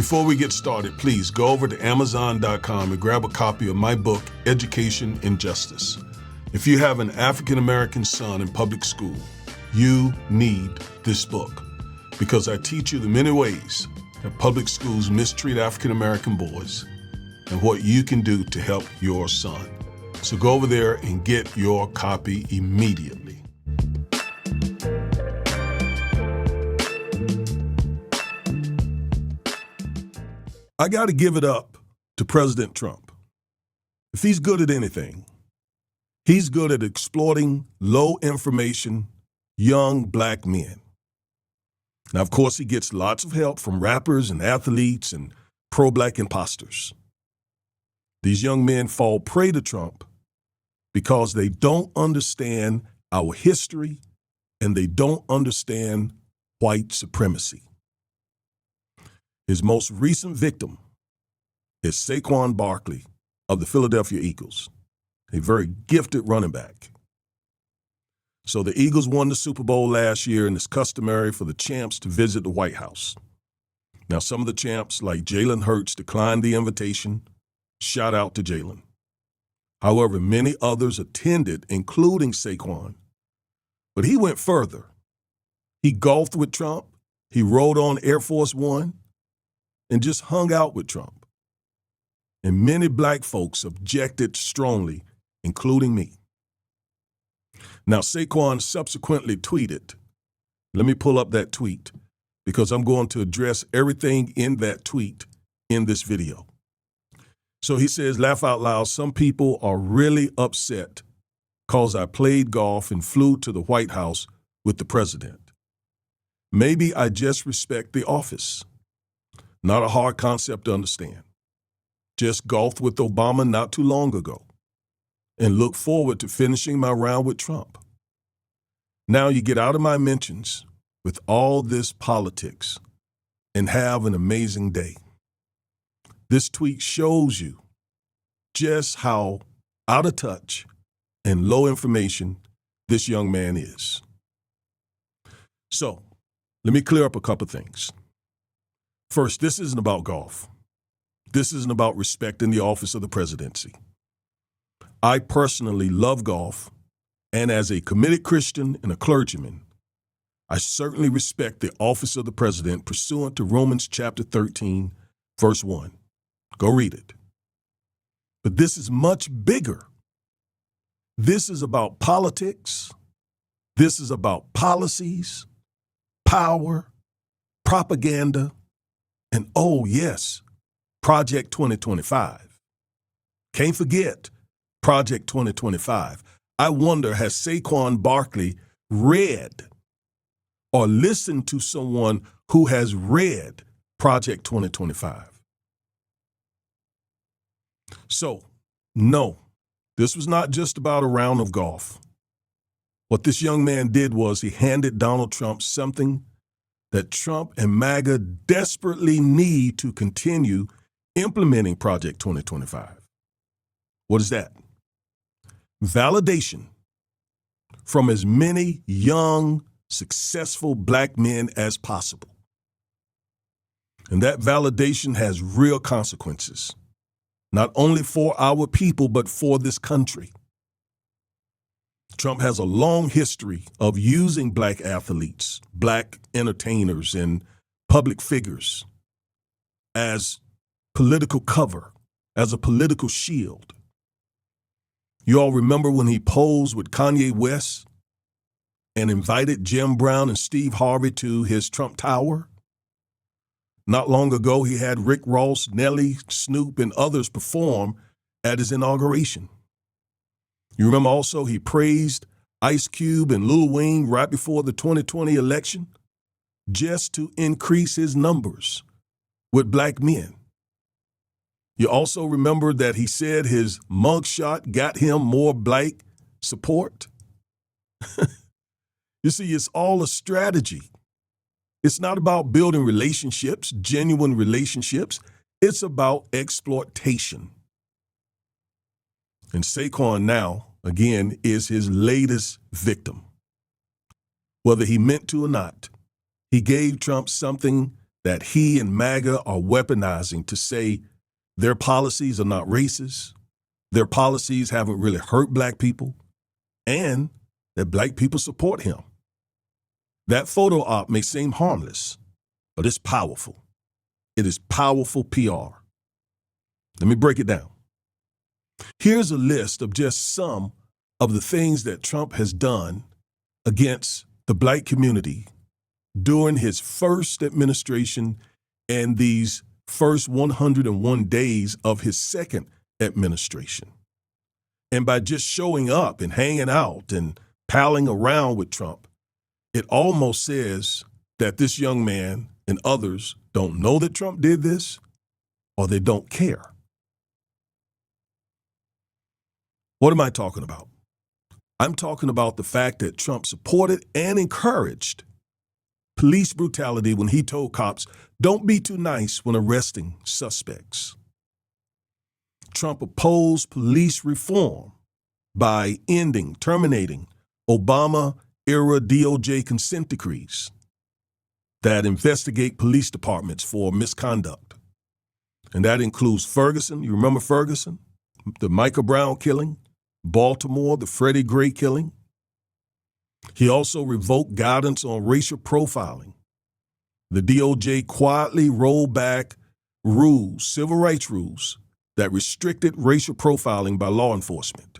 Before we get started, please go over to Amazon.com and grab a copy of my book, Education and Justice. If you have an African-American son in public school, you need this book because I teach you the many ways that public schools mistreat African-American boys and what you can do to help your son. So go over there and get your copy immediately. I got to give it up to President Trump. If he's good at anything, he's good at exploiting low information, young black men. Now, of course, he gets lots of help from rappers and athletes and pro-black imposters. These young men fall prey to Trump because they don't understand our history and they don't understand white supremacy. His most recent victim is Saquon Barkley of the Philadelphia Eagles, a very gifted running back. So the Eagles won the Super Bowl last year, and it's customary for the champs to visit the White House. Now, some of the champs, like Jalen Hurts, declined the invitation. Shout out to Jalen. However, many others attended, including Saquon. But he went further. He golfed with Trump. He rode on Air Force One and just hung out with Trump. And many black folks objected strongly, including me. Now, Saquon subsequently tweeted, let me pull up that tweet because I'm going to address everything in that tweet in this video. So he says, laugh out loud, some people are really upset because I played golf and flew to the White House with the president. Maybe I just respect the office. Not a hard concept to understand. Just golfed with Obama not too long ago and look forward to finishing my round with Trump. Now you get out of my mentions with all this politics and have an amazing day. This tweet shows you just how out of touch and low information this young man is. So let me clear up a couple things. First, this isn't about golf. This isn't about respecting the office of the presidency. I personally love golf, and as a committed Christian and a clergyman, I certainly respect the office of the president pursuant to Romans chapter 13, verse 1. Go read it. But this is much bigger. This is about politics. This is about policies, power, propaganda, and oh, yes, Project 2025. Can't forget Project 2025. I wonder, has Saquon Barkley read or listened to someone who has read Project 2025? So, no, this was not just about a round of golf. What this young man did was he handed Donald Trump something that Trump and MAGA desperately need to continue implementing Project 2025. What is that? Validation from as many young, successful black men as possible. And that validation has real consequences, not only for our people, but for this country. Trump has a long history of using black athletes, black entertainers, and public figures as political cover, as a political shield. You all remember when he posed with Kanye West and invited Jim Brown and Steve Harvey to his Trump Tower? Not long ago, he had Rick Ross, Nelly, Snoop, and others perform at his inauguration. You remember also he praised Ice Cube and Lil Wayne right before the 2020 election just to increase his numbers with black men. You also remember that he said his mugshot got him more black support. You see, it's all a strategy. It's not about building relationships, genuine relationships. It's about exploitation. And Saquon now, again, is his latest victim. Whether he meant to or not, he gave Trump something that he and MAGA are weaponizing to say their policies are not racist, their policies haven't really hurt black people, and that black people support him. That photo op may seem harmless, but it's powerful. It is powerful PR. Let me break it down. Here's a list of just some of the things that Trump has done against the black community during his first administration and these first 101 days of his second administration. And by just showing up and hanging out and palling around with Trump, it almost says that this young man and others don't know that Trump did this, or they don't care. What am I talking about? I'm talking about the fact that Trump supported and encouraged police brutality when he told cops, don't be too nice when arresting suspects. Trump opposed police reform by terminating Obama-era DOJ consent decrees that investigate police departments for misconduct. And that includes Ferguson. You remember Ferguson? The Michael Brown killing, Baltimore, the Freddie Gray killing. He also revoked guidance on racial profiling. The DOJ quietly rolled back rules, civil rights rules, that restricted racial profiling by law enforcement.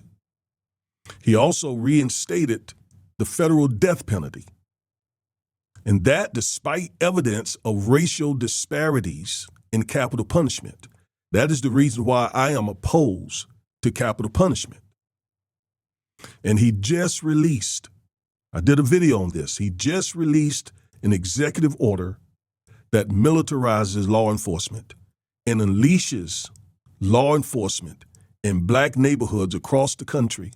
He also reinstated the federal death penalty. And that despite evidence of racial disparities in capital punishment. That is the reason why I am opposed to capital punishment. And he just released, I did a video on this, he just released an executive order that militarizes law enforcement and unleashes law enforcement in black neighborhoods across the country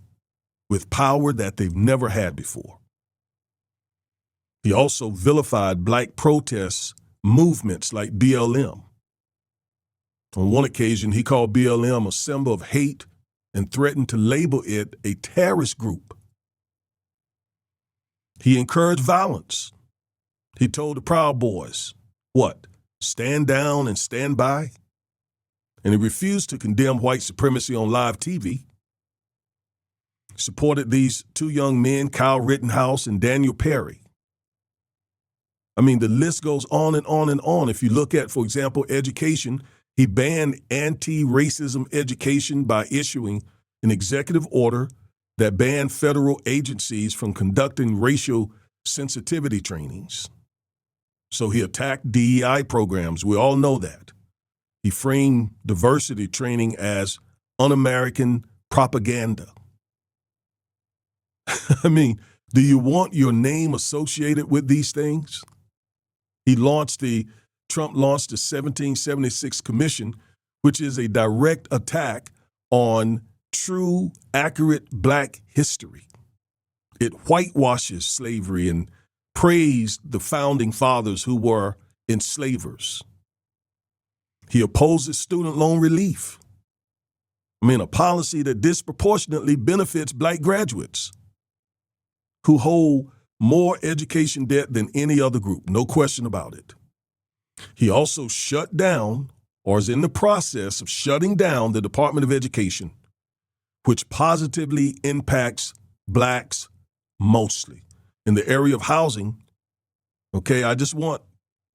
with power that they've never had before. He also vilified black protest movements like BLM. On one occasion, he called BLM a symbol of hate and threatened to label it a terrorist group. He encouraged violence. He told the Proud Boys, what? Stand down and stand by? And he refused to condemn white supremacy on live TV. Supported these two young men, Kyle Rittenhouse and Daniel Perry. I mean, the list goes on and on and on. If you look at, for example, education, he banned anti-racism education by issuing an executive order that banned federal agencies from conducting racial sensitivity trainings. So he attacked DEI programs. We all know that. He framed diversity training as un-American propaganda. I mean, do you want your name associated with these things? Trump launched the 1776 Commission, which is a direct attack on true, accurate black history. It whitewashes slavery and praised the founding fathers who were enslavers. He opposes student loan relief. I mean, a policy that disproportionately benefits black graduates who hold more education debt than any other group, no question about it. He also shut down, or is in the process of shutting down, the Department of Education, which positively impacts blacks mostly. In the area of housing, okay, I just want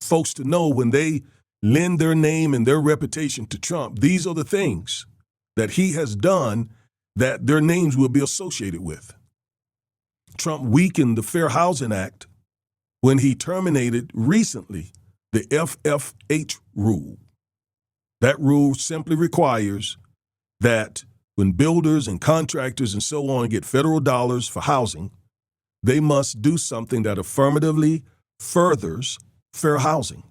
folks to know when they lend their name and their reputation to Trump, these are the things that he has done that their names will be associated with. Trump weakened the Fair Housing Act when he terminated recently the FFH rule. That rule simply requires that when builders and contractors and so on get federal dollars for housing, they must do something that affirmatively furthers fair housing.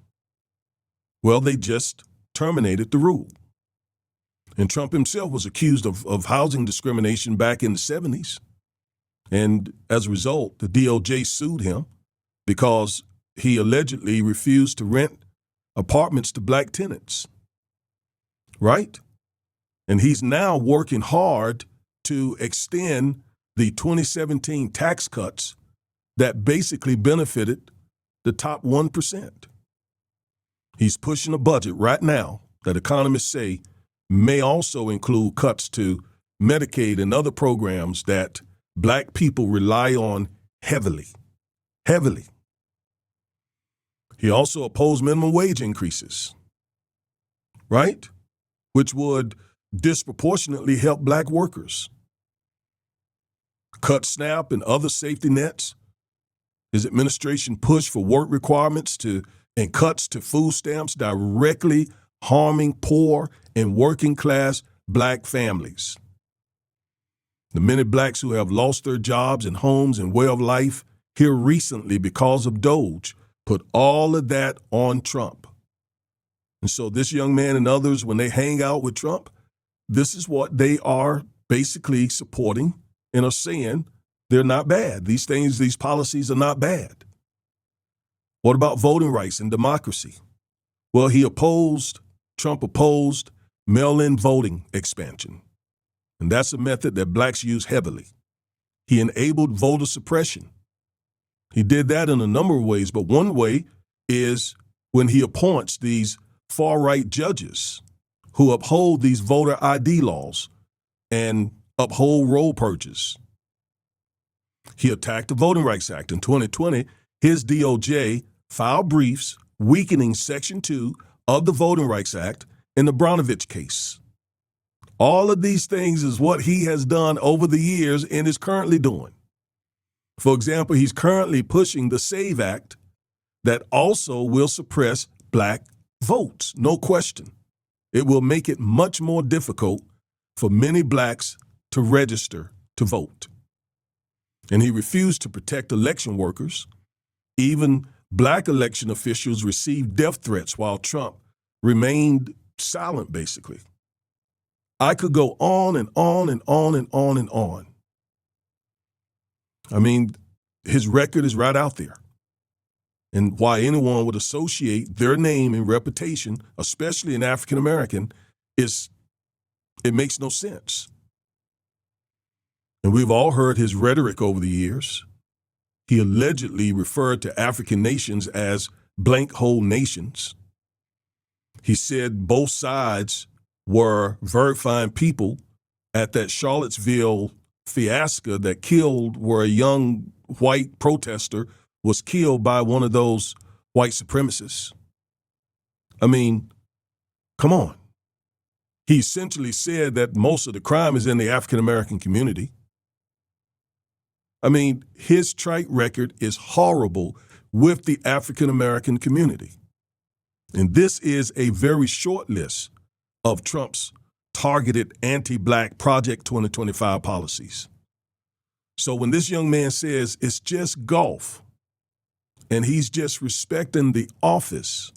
Well, they just terminated the rule. And Trump himself was accused of housing discrimination back in the 70s. And as a result, the DOJ sued him because he allegedly refused to rent apartments to black tenants. Right? And he's now working hard to extend the 2017 tax cuts that basically benefited the top 1%. He's pushing a budget right now that economists say may also include cuts to Medicaid and other programs that black people rely on heavily. Heavily. He also opposed minimum wage increases, right? Which would disproportionately help black workers. Cut SNAP and other safety nets. His administration pushed for work requirements and cuts to food stamps directly harming poor and working class black families. The many blacks who have lost their jobs and homes and way of life here recently because of Doge put all of that on Trump. And so this young man and others, when they hang out with Trump, this is what they are basically supporting and are saying they're not bad. These things, these policies are not bad. What about voting rights and democracy? Well, Trump opposed mail-in voting expansion. And that's a method that blacks use heavily. He enabled voter suppression. He did that in a number of ways, but one way is when he appoints these far-right judges who uphold these voter ID laws and uphold roll purges. He attacked the Voting Rights Act. In 2020, his DOJ filed briefs weakening Section 2 of the Voting Rights Act in the Brownovich case. All of these things is what he has done over the years and is currently doing. For example, he's currently pushing the SAVE Act that also will suppress black votes, no question. It will make it much more difficult for many blacks to register to vote. And he refused to protect election workers. Even black election officials received death threats while Trump remained silent, basically. I could go on and on and on and on and on. I mean, his record is right out there. And why anyone would associate their name and reputation, especially an African American, it makes no sense. And we've all heard his rhetoric over the years. He allegedly referred to African nations as blank hole nations. He said both sides were very fine people at that Charlottesville fiasco that killed, where a young white protester was killed by one of those white supremacists. I mean, come on. He essentially said that most of the crime is in the African American community. I mean, his track record is horrible with the African American community. And this is a very short list of Trump's targeted anti-black Project 2025 policies. So when this young man says it's just golf and he's just respecting the office,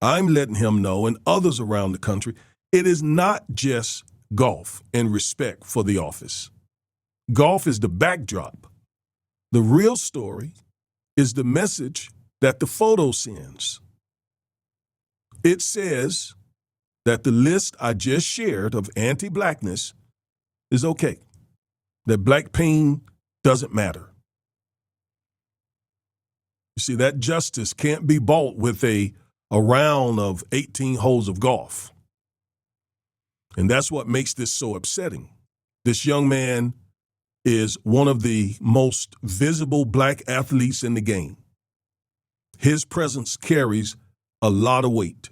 I'm letting him know, and others around the country, it is not just golf and respect for the office. Golf is the backdrop. The real story is the message that the photo sends. It says that the list I just shared of anti-blackness is okay, that black pain doesn't matter. You see, that justice can't be bought with a round of 18 holes of golf. And that's what makes this so upsetting. This young man is one of the most visible black athletes in the game. His presence carries a lot of weight.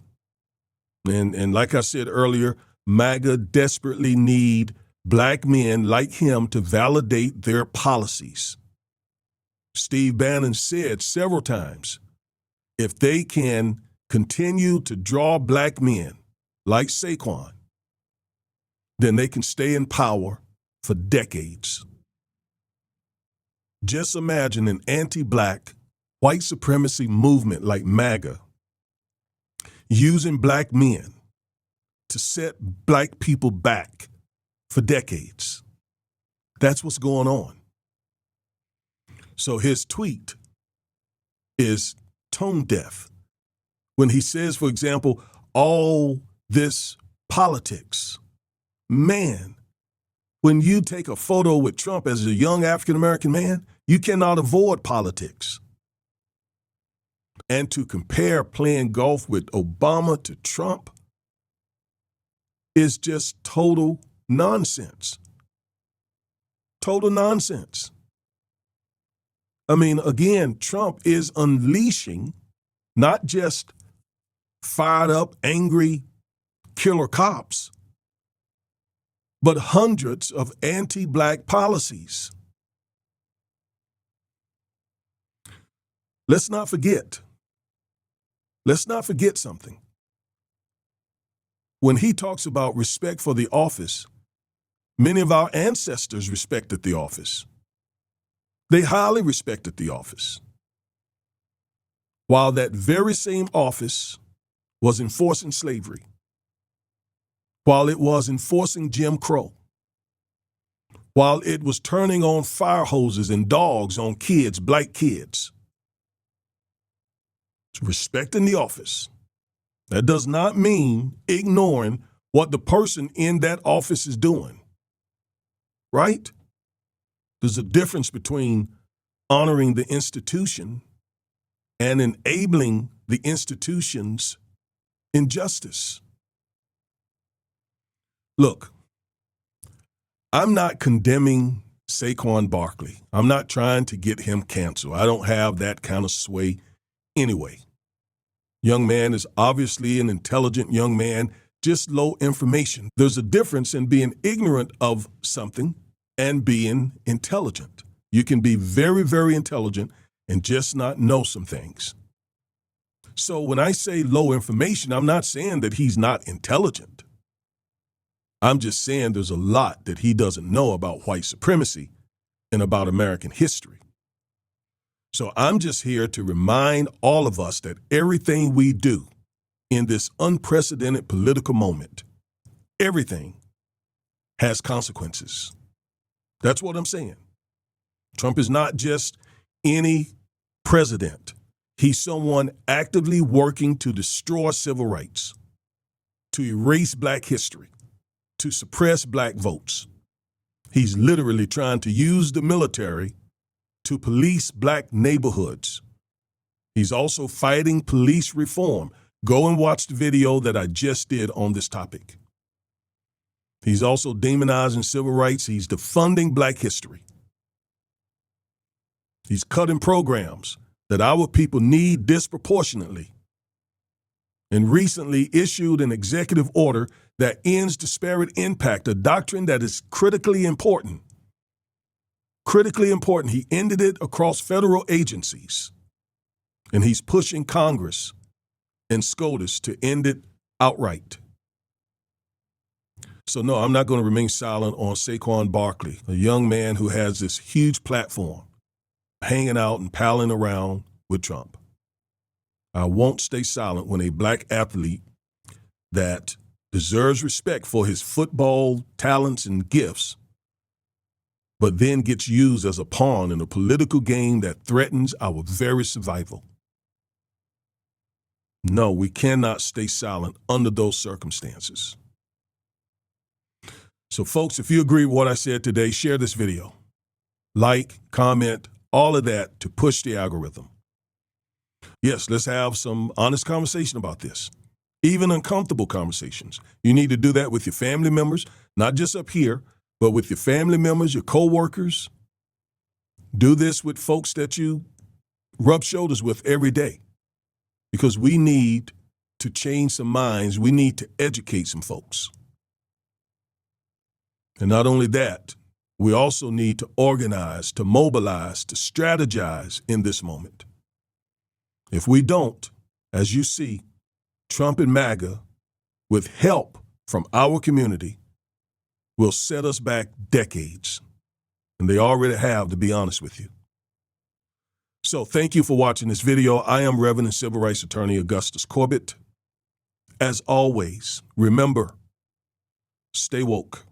And like I said earlier, MAGA desperately need black men like him to validate their policies. Steve Bannon said several times, if they can continue to draw black men like Saquon, then they can stay in power for decades. Just imagine an anti-black white supremacy movement like MAGA using black men to set black people back for decades. That's what's going on. So his tweet is tone deaf when he says, for example, all this politics. Man, when you take a photo with Trump as a young African-American man, you cannot avoid politics. And to compare playing golf with Obama to Trump is just total nonsense. Total nonsense. I mean, again, Trump is unleashing not just fired up, angry killer cops, but hundreds of anti-Black policies. Let's not forget something. When he talks about respect for the office, many of our ancestors respected the office. They highly respected the office. While that very same office was enforcing slavery, while it was enforcing Jim Crow, while it was turning on fire hoses and dogs on kids, Black kids, respecting the office. That does not mean ignoring what the person in that office is doing, right? There's a difference between honoring the institution and enabling the institution's injustice. Look, I'm not condemning Saquon Barkley. I'm not trying to get him canceled. I don't have that kind of sway anyway. Young man is obviously an intelligent young man, just low information. There's a difference in being ignorant of something and being intelligent. You can be very, very intelligent and just not know some things. So when I say low information, I'm not saying that he's not intelligent. I'm just saying there's a lot that he doesn't know about white supremacy and about American history. So I'm just here to remind all of us that everything we do in this unprecedented political moment, everything has consequences. That's what I'm saying. Trump is not just any president. He's someone actively working to destroy civil rights, to erase Black history, to suppress Black votes. He's literally trying to use the military to police Black neighborhoods. He's also fighting police reform. Go and watch the video that I just did on this topic. He's also demonizing civil rights. He's defunding Black history. He's cutting programs that our people need disproportionately, and recently issued an executive order that ends disparate impact, a doctrine that is critically important. Critically important. He ended it across federal agencies, and he's pushing Congress and SCOTUS to end it outright. So no, I'm not going to remain silent on Saquon Barkley, a young man who has this huge platform, hanging out and palling around with Trump. I won't stay silent when a Black athlete that deserves respect for his football talents and gifts, but then gets used as a pawn in a political game that threatens our very survival. No, we cannot stay silent under those circumstances. So folks, if you agree with what I said today, share this video. Like, comment, all of that to push the algorithm. Yes, let's have some honest conversation about this. Even uncomfortable conversations. You need to do that with your family members, not just up here, but with your family members, your coworkers. Do this with folks that you rub shoulders with every day, because we need to change some minds. We need to educate some folks. And not only that, we also need to organize, to mobilize, to strategize in this moment. If we don't, as you see, Trump and MAGA, with help from our community, will set us back decades. And they already have, to be honest with you. So thank you for watching this video. I am Reverend and Civil Rights Attorney Augustus Corbett. As always, remember, stay woke.